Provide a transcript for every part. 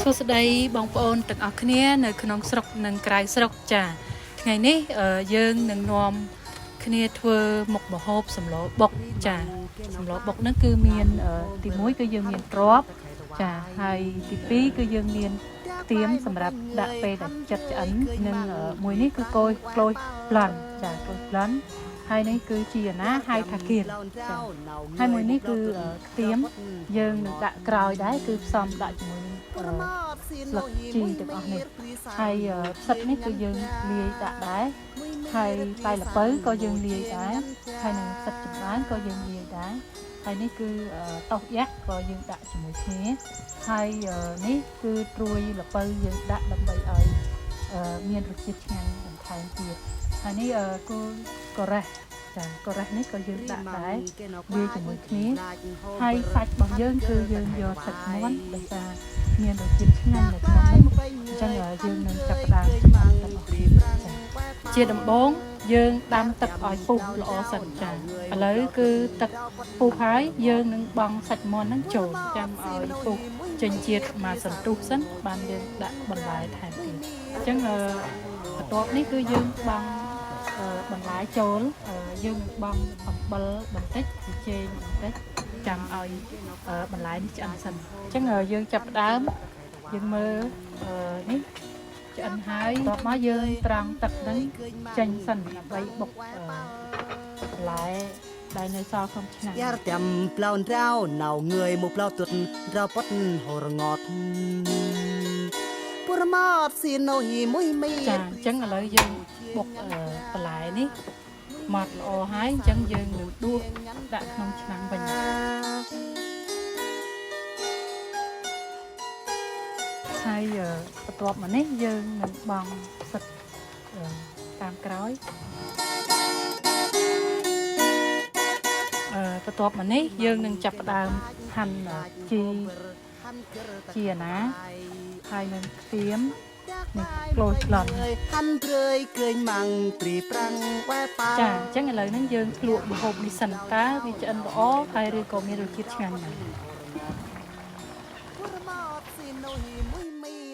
សួស្តីបងប្អូនទាំងអស់គ្នានៅក្នុងស្រុកនិងក្រៅស្រុកចាថ្ងៃនេះយើងនឹងនាំគ្នាធ្វើមុខម្ហូបសម្លបុកចាសម្លបុកហ្នឹងគឺមានទី1គឺយើងមានទ្រាប់ចាហើយទី2គឺយើងមានខ្ទៀមសម្រាប់ដាក់ពេលដែលចិត្តឆ្អិននិងមួយនេះគឺក្លូចប្លន់ចាក្លូចប្លន់ហើយនេះគឺជាណាហៅថាគៀនចាហើយមួយនេះគឺខ្ទៀមយើងនឹងដាក់ក្រោយដែរគឺផ្សំដាក់ជាមួយនឹងស្លឹកជីទាំងអស់នេះហើយផ្សិតនេះគឺយើងលាយដាក់ដែរហើយតែល្ពៅក៏យើងលាយដែរហើយនឹងផ្សិតចម្បាំងក៏យើងលាយដែរហើយនេះគឺតោសយ៉ាក់ក៏យើងដាក់ជាមួយគ្នាហើយនេះគឺត្រួយល្ពៅយើងដាក់ដើម្បីឲ្យមានរសជាតិឆ្ងាញ់បន្ថែមទៀតហើយនេះគល់ការ៉េសចាការ៉េសនេះក៏យើងដាក់ដែរលាយជាមួយគ្នាហើយសាច់របស់យើងគឺយើងយកសាច់មាន់ដោយសារមានរសជាតិឆ្ងាញ់នៅក្នុងនេះអញ្ចឹងយើងនឹងចាប់ផ្ដើមចម្អិនទាំងអស់គ្នាចាជាដំបូងយើងដាំទឹកឲ្យពុះល្អសិនចាឥឡូវគឺទឹកពុះហើយយើងនឹងបង់សាច់មាន់ហ្នឹងចូលចាំឲ្យពុះចេញជាតិមកសន្ទុះសិនបានយើងដាក់បន្លែថែមទៀតអញ្ចឹងបន្ទាប់នេះគឺយើងបង់បន្លែចូលយើងនឹងបង់អំបិលបន្តិចប៊ីចេងបន្តិចចាំឲ្យបន្លែនេះឆ្អិនសិនអញ្ចឹងយើងចាប់ផ្ដើមយើងមើលនេះឆ្អិនហើយបន្ទាប់មកយើងត្រង់ទឹកហ្នឹងចេញសិនដើម្បីបុកបន្លែដែលនៅសល់ក្នុងឆ្នាំង យ៉ាតាមប្លន់រៅណៅងើយមកប្លៅទុតរពត់ហរងត់ពុរម៉ត់ស៊ីណូហ៊ីមួយមីចាអញ្ចឹងឥឡូវយើងបុកបន្លែនេះម៉ត់ល្អហើយអញ្ចឹងយើងនឹងដួសដាក់ក្នុងឆ្នាំងវិញហើយបន្ទាប់មកនេះយើងនឹងបង់ផ្សិតតាមក្រោយបន្ទាប់មកនេះយើងនឹងចាប់ផ្ដើមហាន់ជីណាហើយនឹងខ្ទៀមនេះក្លូចប្លន់ហាន់ព្រឿយឃើញម៉ាំងព្រីប្រាំងវ៉ែប៉ាចាអញ្ចឹងឥឡូវហ្នឹងយើងភ្លក់ម្ហូបនេះសិនតើវាឆ្អិនល្អហើយឬក៏មានរសជាតិឆ្ងាញ់ដែរ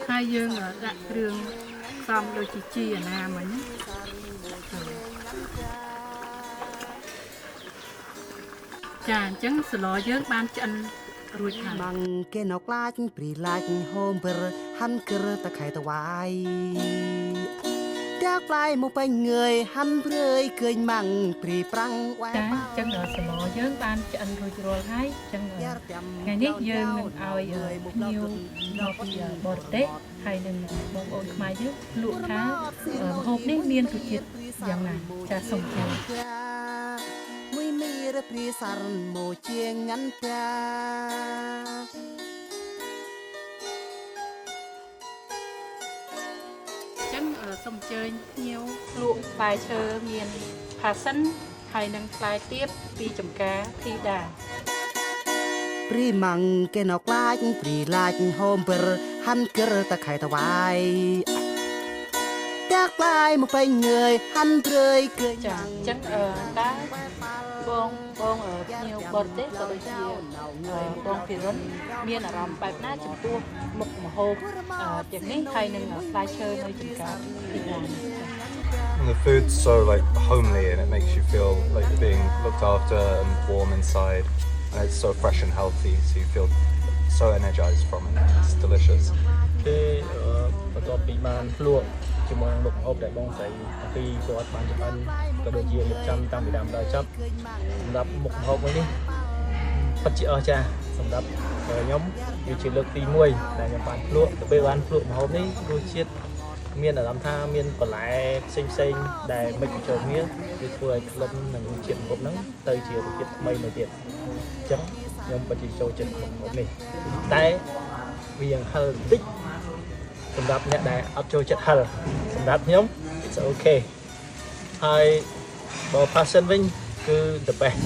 ហើយយើងដាក់គ្រឿងផ្សំដូចជាជីអាណាមិញចាអញ្ចឹងស្លយើងបានឆ្អិនរួចហើយម៉ាំងគេណៅក្លាចព្រីឡាច់ហូមពើហាន់ក្រតខៃតវ៉ៃតាក់ផ្លែមកពេញងើយហាន់ព្រឿយឃើញម៉ាំងព្រីប្រាំងវ៉ែចាអញ្ចឹងស្លយើងបានឆ្អិនរួចរាល់ហើយអញ្ចឹងថ្ងៃនេះយើងនឹងឲ្យភ្ញៀវមកពីបរទេសហើយនឹងបងប្អូនខ្មែរយើងលក់ថាម្ហូបនេះមានរសជាតិយ៉ាងណាចាសូមជម្រាបមួយមីរព្រីសារមកជាងងាន់តាសូមអញ្ជើញភ្ញៀវលក់ផ្លែឈើមានផាសិនហើយនឹងផ្លែទៀបពីចម្ការធីតាព្រីម៉ាំងគេណៅក្លាចព្រីឡាច់ហូមពើហាន់ក្រតខៃតវ៉ៃតាក់ផ្លែមកពេញងើយហាន់ព្រឿយឃើញចាអញ្ចឹងតើបងភ្ញៀវបរទេសក៏ដូចជាបងពីរុនមានអារម្មណ៍បែបណាចំពោះមុខម្ហូបទាំងនេះហើយនឹងផ្លែឈើនៅចម្ការទីតា The food's so like homely and it makes you feel like you're being looked after and warm inside and it's so fresh and healthy so you feel so energized from it. It's delicious. គេបន្ទាប់ពីបានភ្លក់ជាមួយមុខម្ហូបដែលបងស្រីពីគាត់បានចម្អិនក៏ដូចជារៀបចំតាំងពីដើមដល់ចប់សម្រាប់មុខម្ហូបមួយនេះពិតជាអស្ចារ្យសម្រាប់ខ្ញុំវាជាលើកទី1ដែលខ្ញុំបានភ្លក់ទៅពេលបានភ្លក់ម្ហូបនេះរសជាតិមានអារម្មណ៍ថាមានបន្លែផ្សេងដែលមិនបញ្ចូលគ្នាវាធ្វើឲ្យក្លិននិងរសជាតិម្ហូបហ្នឹងទៅជារសជាតិថ្មីមួយទៀតអញ្ចឹងខ្ញុំពិតជាចូលចិត្តមុខម្ហូបនេះតែវាយ៉ាងហឹរបន្តិចសម្រាប់អ្នកដែលអត់ចូលចិត្តហឹរសម្រាប់ខ្ញុំ it's okay ហើយបើ passion វិញគឺ the best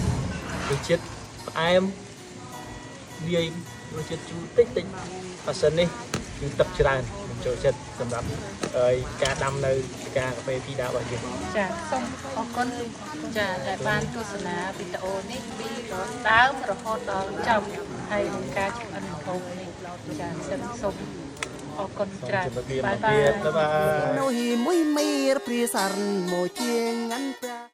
រសជាតិផ្អែមវារសជាតិជូរតិច passion នេះគឺទឹកច្រើនខ្ញុំចូលចិត្តសម្រាប់ការដាំនៅការកាហ្វេធីតារបស់យើងចាសូមអរគុណចាដែលបានទស្សនាវីដេអូនេះពីដើមរហូតដល់ចប់ហើយនឹងការចម្អិនម្ហូបនេះចាសូម អរគុណ សូម ច្រើន ជម្រាបលា បាយ មក បា ទៀត យ បាយបាយ នៅហ៊ីមួយមីរព្រាសានមកជាងអានប្រា